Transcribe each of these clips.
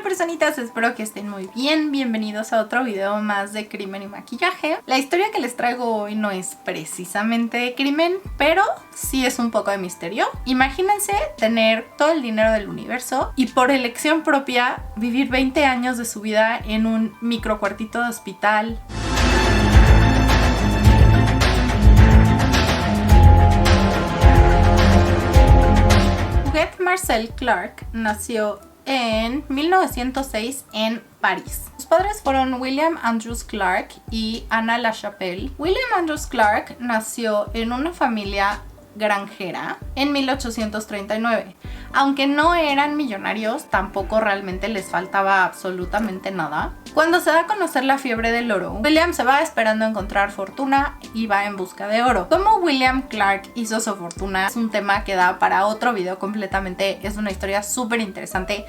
personitas, espero que estén muy bien. Bienvenidos a otro video más de crimen y maquillaje. La historia que les traigo hoy no es precisamente de crimen, pero sí es un poco de misterio. Imagínense tener todo el dinero del universo y por elección propia vivir 20 años de su vida en un microcuartito de hospital. Huguette Marcel Clark nació en 1906 en París. Sus padres fueron William Andrews Clark y Anna LaChapelle. William Andrews Clark nació en una familia granjera en 1839. Aunque no eran millonarios, tampoco realmente les faltaba absolutamente nada. Cuando se da a conocer la fiebre del oro, William se va esperando encontrar fortuna y va en busca de oro. Cómo William Clark hizo su fortuna es un tema que da para otro video completamente. Es una historia súper interesante,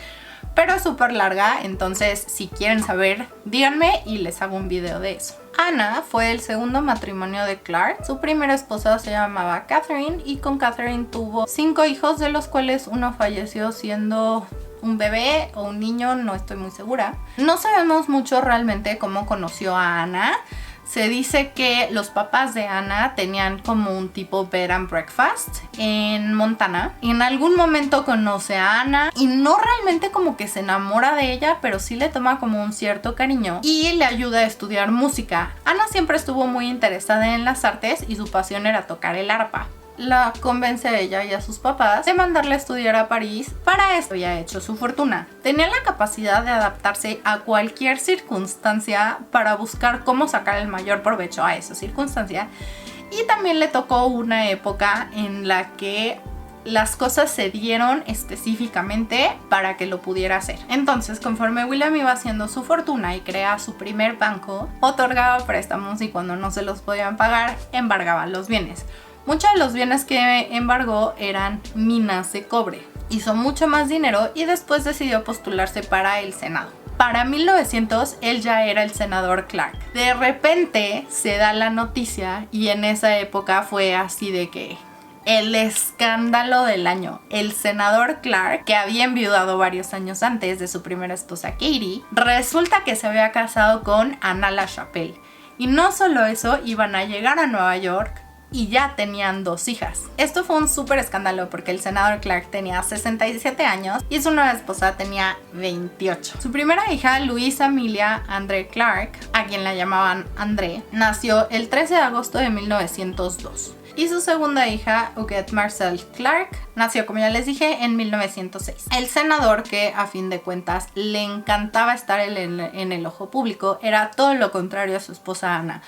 pero súper larga, entonces si quieren saber, díganme y les hago un video de eso. Anna fue el segundo matrimonio de Clark. Su primera esposa se llamaba Catherine y con Catherine tuvo 5 hijos, de los cuales uno falleció siendo un bebé o un niño, no estoy muy segura. No sabemos mucho realmente cómo conoció a Anna. Se dice que los papás de Anna tenían como un tipo bed and breakfast en Montana. En algún momento conoce a Anna y no realmente como que se enamora de ella, pero sí le toma como un cierto cariño y le ayuda a estudiar música. Anna siempre estuvo muy interesada en las artes y su pasión era tocar el arpa. La convence a ella y a sus papás de mandarla a estudiar a París. Para esto había hecho su fortuna. Tenía la capacidad de adaptarse a cualquier circunstancia para buscar cómo sacar el mayor provecho a esa circunstancia. Y también le tocó una época en la que las cosas se dieron específicamente para que lo pudiera hacer. Entonces, conforme William iba haciendo su fortuna y crea su primer banco, otorgaba préstamos y cuando no se los podían pagar, embargaba los bienes. Muchos de los bienes que embargó eran minas de cobre. Hizo mucho más dinero y después decidió postularse para el Senado. Para 1900 él ya era el senador Clark. De repente se da la noticia y en esa época fue así de que el escándalo del año. El senador Clark, que había enviudado varios años antes de su primera esposa Katie, resulta que se había casado con Anna LaChapelle. Y no solo eso, iban a llegar a Nueva York y ya tenían 2 hijas. Esto fue un súper escándalo porque el senador Clark tenía 67 años y su nueva esposa tenía 28. Su primera hija, Louisa Amelia André Clark, a quien la llamaban André, nació el 13 de agosto de 1902. Y su segunda hija, Huguette Marcel Clark, nació, como ya les dije, en 1906. El senador, que a fin de cuentas le encantaba estar en el ojo público, era todo lo contrario a su esposa Anna.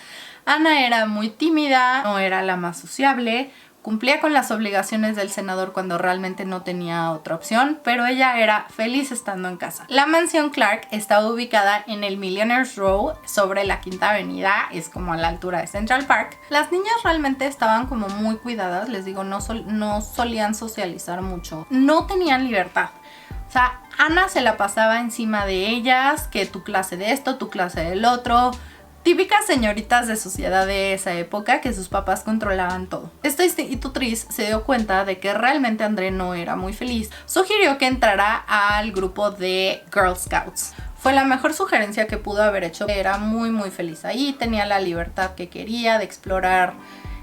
Anna era muy tímida, no era la más sociable, cumplía con las obligaciones del senador cuando realmente no tenía otra opción, pero ella era feliz estando en casa. La mansión Clark estaba ubicada en el Millionaires Row, sobre la Quinta Avenida, es como a la altura de Central Park. Las niñas realmente estaban como muy cuidadas, les digo, no solían socializar mucho, no tenían libertad. O sea, Anna se la pasaba encima de ellas, que tu clase de esto, tu clase del otro. Típicas señoritas de sociedad de esa época que sus papás controlaban todo. Esta institutriz se dio cuenta de que realmente André no era muy feliz. Sugirió que entrara al grupo de Girl Scouts. Fue la mejor sugerencia que pudo haber hecho. Era muy feliz ahí, tenía la libertad que quería de explorar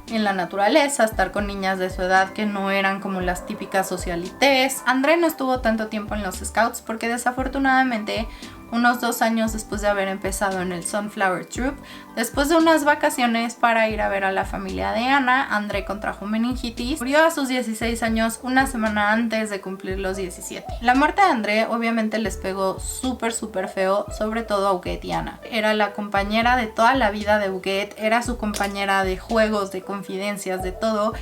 en la naturaleza, estar con niñas de su edad que no eran como las típicas socialites. André no estuvo tanto tiempo en los Scouts porque desafortunadamente unos 2 años después de haber empezado en el Sunflower Troop, después de unas vacaciones para ir a ver a la familia de Anna, André contrajo meningitis. Murió a sus 16 años, una semana antes de cumplir los 17. La muerte de André obviamente les pegó súper feo, sobre todo a Huguette y Anna. Era la compañera de toda la vida de Huguette, era su compañera de juegos, de confidencias, de todo.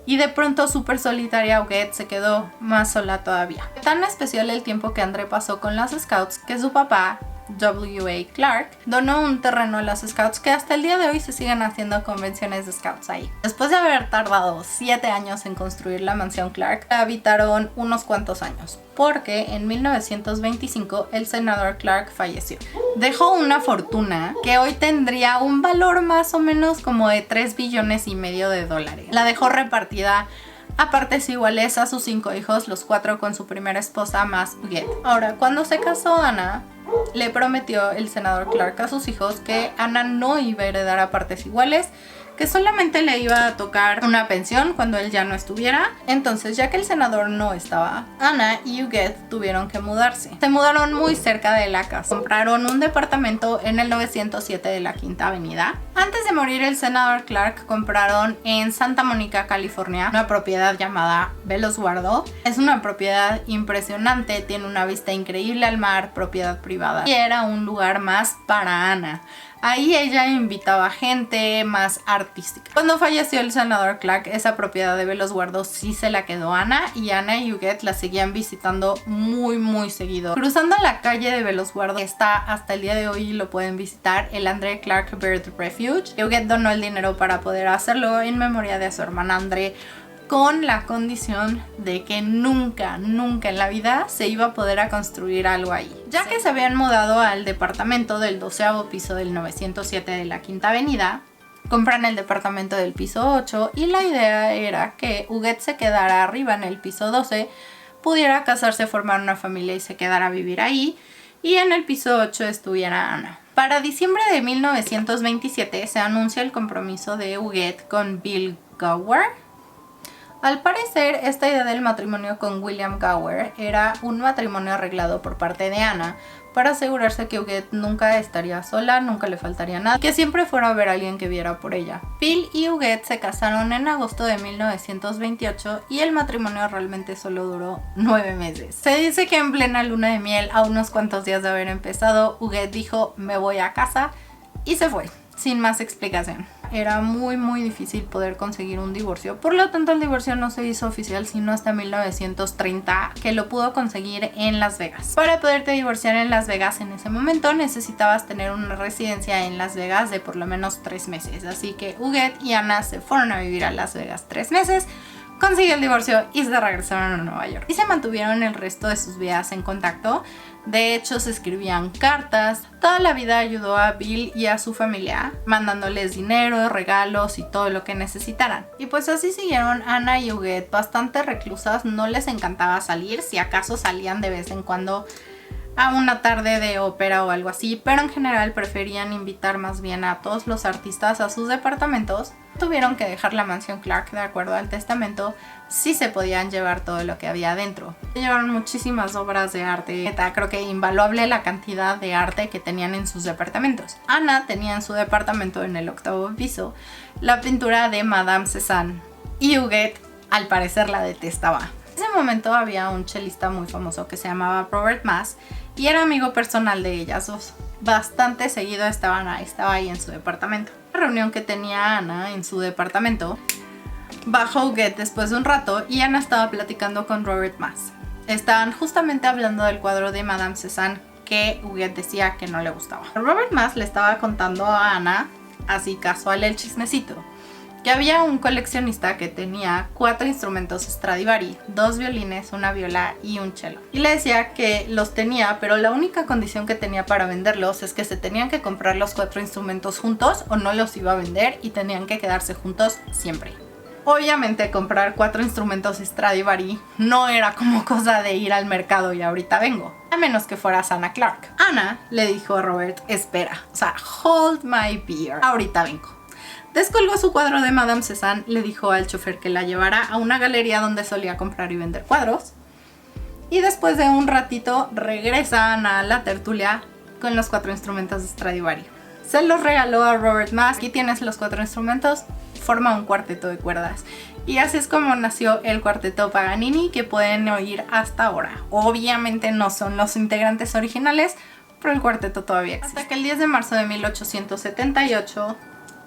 Y de pronto, súper solitaria, Huguette se quedó más sola todavía. Tan especial el tiempo que André pasó con las Scouts que su papá, W.A. Clark, donó un terreno a los Scouts que hasta el día de hoy se siguen haciendo convenciones de Scouts ahí. Después de haber tardado 7 años en construir la mansión Clark, la habitaron unos cuantos años, porque en 1925 el senador Clark falleció. Dejó una fortuna que hoy tendría un valor más o menos como de $3,5 billones. La dejó repartida a partes iguales a sus 5 hijos, los 4 con su primera esposa más Huguette. Ahora, cuando se casó Ana, le prometió el senador Clark a sus hijos que Ana no iba a heredar a partes iguales, que solamente le iba a tocar una pensión cuando él ya no estuviera. Entonces, ya que el senador no estaba, Ana y Huguette tuvieron que mudarse. Se mudaron muy cerca de la casa. Compraron un departamento en el 907 de la Quinta Avenida. Antes de morir, el senador Clark compraron en Santa Mónica, California, una propiedad llamada Belosguardo. Es una propiedad impresionante, tiene una vista increíble al mar, propiedad privada. Y era un lugar más para Ana. Ahí ella invitaba gente más artística. Cuando falleció el senador Clark, esa propiedad de Belosguardo sí se la quedó Ana, y Ana y Huguette la seguían visitando muy seguido. Cruzando la calle de Belosguardo está hasta el día de hoy, lo pueden visitar, el André Clark Bird Refuge. Huguette donó el dinero para poder hacerlo en memoria de su hermana André, con la condición de que nunca en la vida se iba a poder construir algo ahí. Ya que se habían mudado al departamento del 12º piso del 907 de la Quinta Avenida, compran el departamento del piso 8 y la idea era que Huguette se quedara arriba en el piso 12, pudiera casarse, formar una familia y se quedara a vivir ahí, y en el piso 8 estuviera Ana. Para diciembre de 1927 se anuncia el compromiso de Huguette con Bill Gower. Al parecer, esta idea del matrimonio con William Gower era un matrimonio arreglado por parte de Ana para asegurarse que Huguette nunca estaría sola, nunca le faltaría nada, y que siempre fuera a ver a alguien que viera por ella. Bill y Huguette se casaron en agosto de 1928 y el matrimonio realmente solo duró 9 meses. Se dice que en plena luna de miel, a unos cuantos días de haber empezado, Huguette dijo "me voy a casa" y se fue, sin más explicación. Era muy difícil poder conseguir un divorcio, por lo tanto el divorcio no se hizo oficial sino hasta 1930, que lo pudo conseguir en Las Vegas. Para poderte divorciar en Las Vegas en ese momento necesitabas tener una residencia en Las Vegas de por lo menos 3 meses, así que Huguette y Ana se fueron a vivir a Las Vegas 3 meses, consiguió el divorcio y se regresaron a Nueva York. Y se mantuvieron el resto de sus vidas en contacto. De hecho, se escribían cartas. Toda la vida ayudó a Bill y a su familia, mandándoles dinero, regalos y todo lo que necesitaran. Y pues así siguieron Ana y Huguette, bastante reclusas. No les encantaba salir, si acaso salían de vez en cuando a una tarde de ópera o algo así, pero en general preferían invitar más bien a todos los artistas a sus departamentos. Tuvieron que dejar la mansión Clark de acuerdo al testamento, si se podían llevar todo lo que había adentro. Llevaron muchísimas obras de arte, creo que invaluable la cantidad de arte que tenían en sus departamentos. Ana tenía en su departamento en el 8º piso la pintura de Madame Cézanne y Huguette al parecer la detestaba. En ese momento había un chelista muy famoso que se llamaba Robert Mass y era amigo personal de ellas dos. Bastante seguido estaba ahí en su departamento. La reunión que tenía Ana en su departamento, bajó Huguette después de un rato y Ana estaba platicando con Robert Mass. Estaban justamente hablando del cuadro de Madame Cézanne que Huguette decía que no le gustaba. Robert Mass le estaba contando a Ana, así casual el chismecito, que había un coleccionista que tenía 4 instrumentos Stradivari, 2 violines, una viola y un cello. Y le decía que los tenía, pero la única condición que tenía para venderlos es que se tenían que comprar los 4 instrumentos juntos o no los iba a vender y tenían que quedarse juntos siempre. Obviamente comprar 4 instrumentos Stradivari no era como cosa de ir al mercado y ahorita vengo, a menos que fueras Ana Clark. Ana le dijo a Robert, espera, o sea, hold my beer, ahorita vengo. Descolgó su cuadro de Madame Cézanne, le dijo al chofer que la llevara a una galería donde solía comprar y vender cuadros. Y después de un ratito regresan a la tertulia con los 4 instrumentos de Stradivari. Se los regaló a Robert Mass. Aquí tienes los 4 instrumentos, forma un cuarteto de cuerdas. Y así es como nació el cuarteto Paganini que pueden oír hasta ahora. Obviamente no son los integrantes originales, pero el cuarteto todavía existe. Hasta que el 10 de marzo de 1878...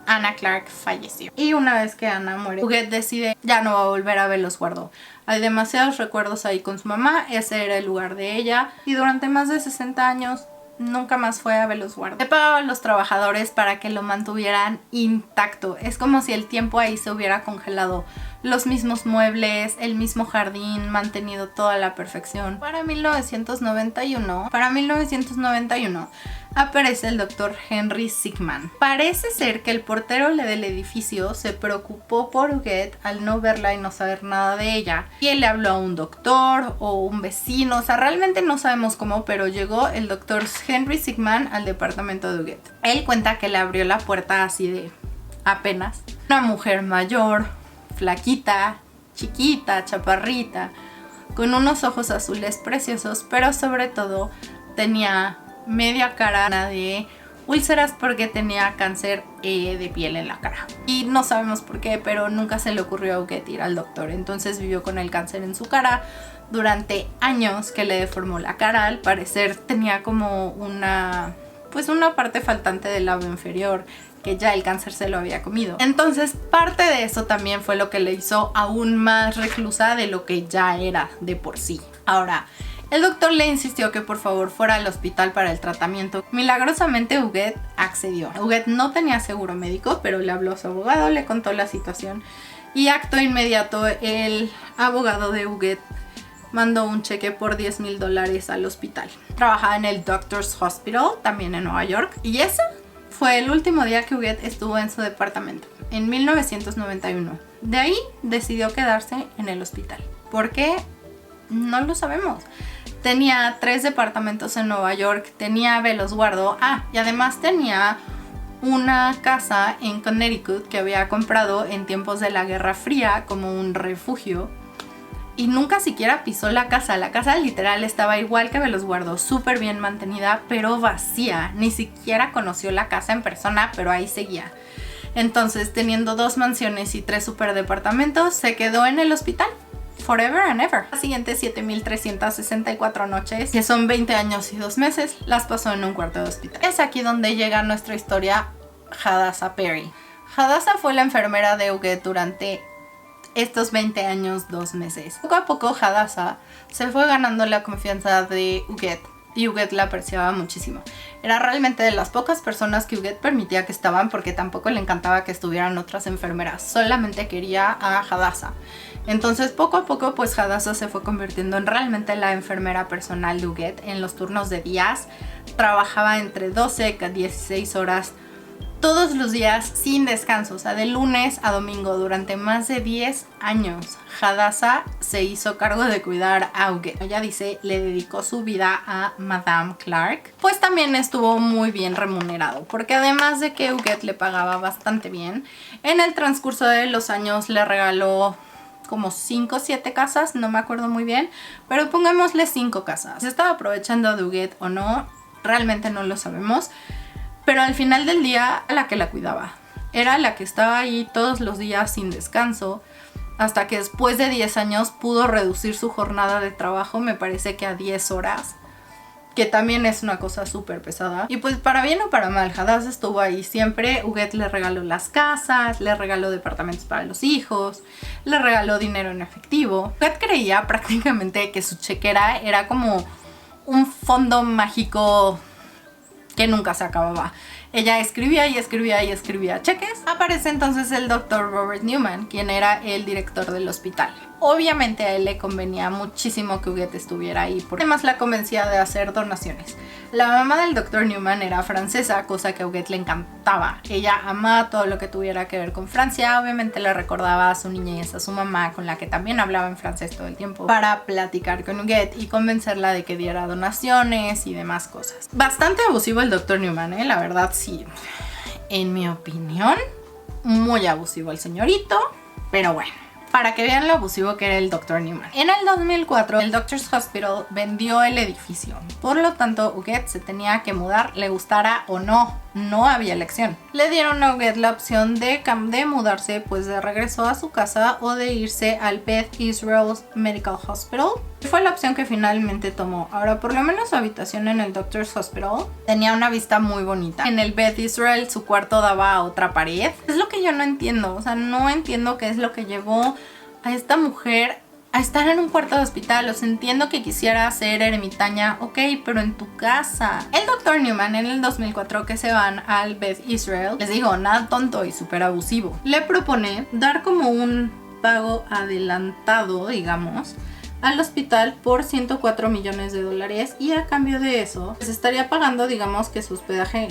Ana Clark falleció. Y una vez que Ana muere, Huguette decide ya no va a volver a Belosguardo. Hay demasiados recuerdos ahí con su mamá, ese era el lugar de ella. Y durante más de 60 años nunca más fue a Belosguardo. Le pagaba a los trabajadores para que lo mantuvieran intacto. Es como si el tiempo ahí se hubiera congelado. Los mismos muebles, el mismo jardín, mantenido toda la perfección. Para 1991, aparece el doctor Henry Sigman. Parece ser que el portero del edificio se preocupó por Huguette al no verla y no saber nada de ella. Y él le habló a un doctor o un vecino, o sea, realmente no sabemos cómo, pero llegó el doctor Henry Sigman al departamento de Huguette. Él cuenta que le abrió la puerta así de apenas. Una mujer mayor, flaquita, chiquita, chaparrita, con unos ojos azules preciosos, pero sobre todo tenía media cara de úlceras porque tenía cáncer de piel en la cara. Y no sabemos por qué, pero nunca se le ocurrió a Huguette ir al doctor. Entonces vivió con el cáncer en su cara durante años, que le deformó la cara. Al parecer tenía como una parte faltante del labio inferior, que ya el cáncer se lo había comido. Entonces parte de eso también fue lo que le hizo aún más reclusa de lo que ya era de por sí. Ahora, el doctor le insistió que por favor fuera al hospital para el tratamiento. Milagrosamente Huguette accedió. Huguette no tenía seguro médico, pero le habló a su abogado, le contó la situación y acto inmediato el abogado de Huguette mandó un cheque por $10,000 al hospital. Trabajaba en el Doctors Hospital, también en Nueva York, y ese fue el último día que Huguette estuvo en su departamento, en 1991. De ahí decidió quedarse en el hospital. ¿Por qué? No lo sabemos. Tenía 3 departamentos en Nueva York, tenía velos guardo. Y además tenía una casa en Connecticut que había comprado en tiempos de la Guerra Fría como un refugio. Y nunca siquiera pisó la casa. La casa literal estaba igual que Velos Guardo, súper bien mantenida, pero vacía. Ni siquiera conoció la casa en persona, pero ahí seguía. Entonces, teniendo 2 mansiones y 3 superdepartamentos, se quedó en el hospital. Forever and ever. Las siguientes 7,364 noches, que son 20 años y 2 meses, las pasó en un cuarto de hospital. Es aquí donde llega nuestra historia Hadassah Perry. Hadassah fue la enfermera de Huguette durante estos 20 años, 2 meses. Poco a poco Hadassah se fue ganando la confianza de Huguette y Huguette la apreciaba muchísimo. Era realmente de las pocas personas que Huguette permitía que estaban, porque tampoco le encantaba que estuvieran otras enfermeras, solamente quería a Hadassah. Entonces poco a poco pues Hadassah se fue convirtiendo en realmente la enfermera personal de Huguette. En los turnos de días trabajaba entre 12 a 16 horas todos los días sin descanso, o sea, de lunes a domingo durante más de 10 años. Hadassah se hizo cargo de cuidar a Huguette. Ella dice, le dedicó su vida a Madame Clark. Pues también estuvo muy bien remunerado, porque además de que Huguette le pagaba bastante bien, en el transcurso de los años le regaló como 5 o 7 casas, no me acuerdo muy bien, pero pongámosle 5 casas. ¿Se estaba aprovechando de Huguette o no? Realmente no lo sabemos. Pero al final del día, la que la cuidaba era la que estaba ahí todos los días sin descanso, hasta que después de 10 años pudo reducir su jornada de trabajo, me parece que a 10 horas, que también es una cosa súper pesada. Y pues para bien o para mal, Hadassah estuvo ahí siempre. Huguette le regaló las casas, le regaló departamentos para los hijos, le regaló dinero en efectivo. Huguette creía prácticamente que su chequera era como un fondo mágico que nunca se acababa. Ella escribía y escribía y escribía cheques. Aparece entonces el doctor Robert Newman, quien era el director del hospital. Obviamente a él le convenía muchísimo que Huguette estuviera ahí, porque además la convencía de hacer donaciones. La mamá del doctor Newman era francesa, cosa que a Huguette le encantaba. Ella amaba todo lo que tuviera que ver con Francia. Obviamente le recordaba a su niñez, a su mamá, con la que también hablaba en francés todo el tiempo, para platicar con Huguette y convencerla de que diera donaciones y demás cosas. Bastante abusivo el doctor Newman, la verdad sí. En mi opinión, muy abusivo el señorito, pero bueno, para que vean lo abusivo que era el Dr. Newman. En el 2004, el Doctors Hospital vendió el edificio. Por lo tanto, Huguette se tenía que mudar, le gustara o no. No había elección. Le dieron a Huguette la opción de mudarse pues de regreso a su casa o de irse al Beth Israel Medical Hospital. Fue la opción que finalmente tomó. Ahora, por lo menos su habitación en el Doctors Hospital tenía una vista muy bonita. En el Beth Israel su cuarto daba a otra pared. Es lo que yo no entiendo. O sea, no entiendo qué es lo que llevó a esta mujer a estar en un cuarto de hospital. O sea, entiendo que quisiera ser ermitaña, ok, pero en tu casa. El Dr. Newman en el 2004, que se van al Beth Israel, les digo, nada tonto y súper abusivo, le propone dar como un pago adelantado, digamos, al hospital por 104 millones de dólares y a cambio de eso se estaría pagando, digamos, que su hospedaje,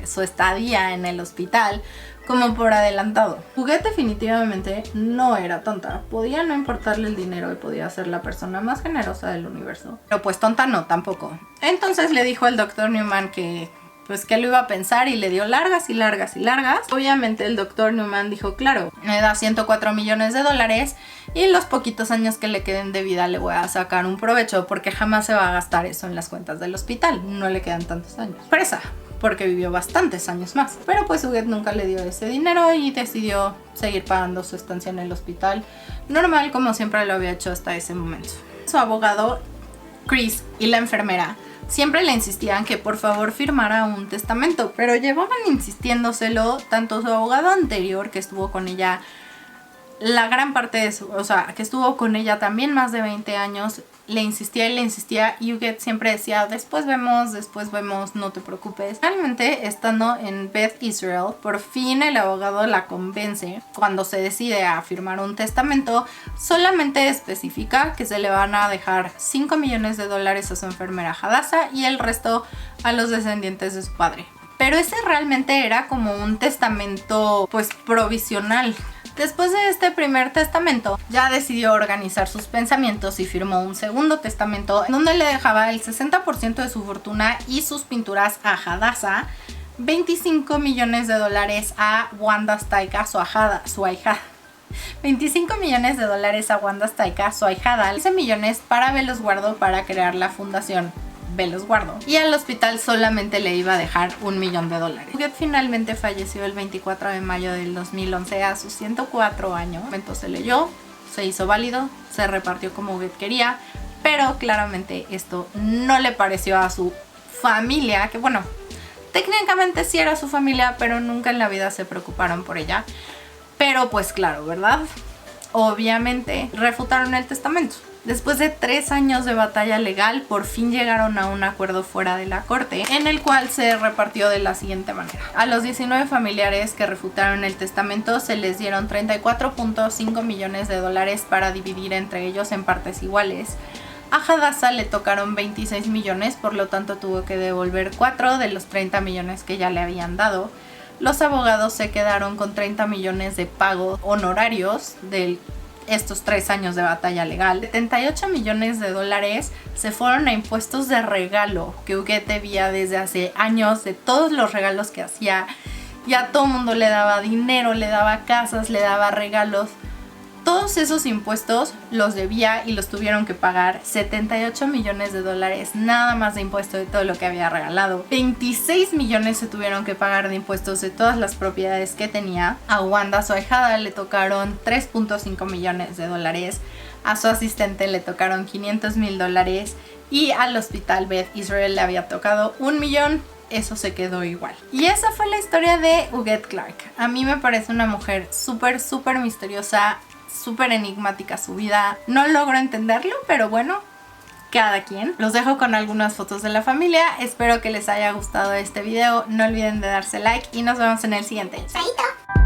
su estadía en el hospital como por adelantado. Huguette definitivamente no era tonta, podía no importarle el dinero y podía ser la persona más generosa del universo, pero pues tonta no tampoco. Entonces le dijo al doctor Newman que pues que lo iba a pensar y le dio largas y largas y largas. Obviamente el doctor Newman dijo, claro, me da 104 millones de dólares y en los poquitos años que le queden de vida le voy a sacar un provecho porque jamás se va a gastar eso en las cuentas del hospital, no le quedan tantos años. Presa, porque vivió bastantes años más. Pero pues Huguette nunca le dio ese dinero y decidió seguir pagando su estancia en el hospital, normal como siempre lo había hecho hasta ese momento. Su abogado, Chris, y la enfermera siempre le insistían que por favor firmara un testamento, pero llevaban insistiéndoselo tanto su abogado anterior, que estuvo con ella la gran parte de su, o sea, que estuvo con ella también más de 20 años, le insistía y Huguette siempre decía, después vemos, no te preocupes. Realmente, estando en Beth Israel, por fin el abogado la convence. Cuando se decide a firmar un testamento, solamente especifica que se le van a dejar 5 millones de dólares a su enfermera Hadassah y el resto a los descendientes de su padre. Pero ese realmente era como un testamento pues provisional. Después de este primer testamento, ya decidió organizar sus pensamientos y firmó un segundo testamento donde le dejaba el 60% de su fortuna y sus pinturas a Hadassah, 25 millones de dólares a Wanda Staika, su ahijada. 25 millones de dólares a Wanda Staika, su ahijada, 15 millones para Velos Guardo para crear la fundación Velos Guardo, y al hospital solamente le iba a dejar $1 millón. Huguette finalmente falleció el 24 de mayo del 2011 a sus 104 años. El momento se leyó, se hizo válido, se repartió como Huguette quería, pero claramente esto no le pareció a su familia, que bueno, técnicamente sí era su familia, pero nunca en la vida se preocuparon por ella. Pero pues claro, ¿verdad? Obviamente refutaron el testamento. Después de 3 años de batalla legal, por fin llegaron a un acuerdo fuera de la corte, en el cual se repartió de la siguiente manera. A los 19 familiares que refutaron el testamento se les dieron 34.5 millones de dólares para dividir entre ellos en partes iguales. A Hadassah le tocaron 26 millones, por lo tanto tuvo que devolver 4 de los 30 millones que ya le habían dado. Los abogados se quedaron con 30 millones de pagos honorarios de estos 3 años de batalla legal. 78 millones de dólares se fueron a impuestos de regalo que Huguette debía desde hace años, de todos los regalos que hacía. Ya todo el mundo le daba dinero, le daba casas, le daba regalos. Todos esos impuestos los debía y los tuvieron que pagar. 78 millones de dólares nada más de impuesto de todo lo que había regalado. 26 millones se tuvieron que pagar de impuestos de todas las propiedades que tenía. A Wanda, su ahijada, le tocaron 3.5 millones de dólares. A su asistente le tocaron 500 mil dólares. Y al hospital Beth Israel le había tocado 1 millón. Eso se quedó igual. Y esa fue la historia de Huguette Clarke. A mí me parece una mujer súper misteriosa, súper enigmática su vida. No logro entenderlo, pero bueno, cada quien. Los dejo con algunas fotos de la familia. Espero que les haya gustado este video. No olviden de darse like y nos vemos en el siguiente. ¡Chaito!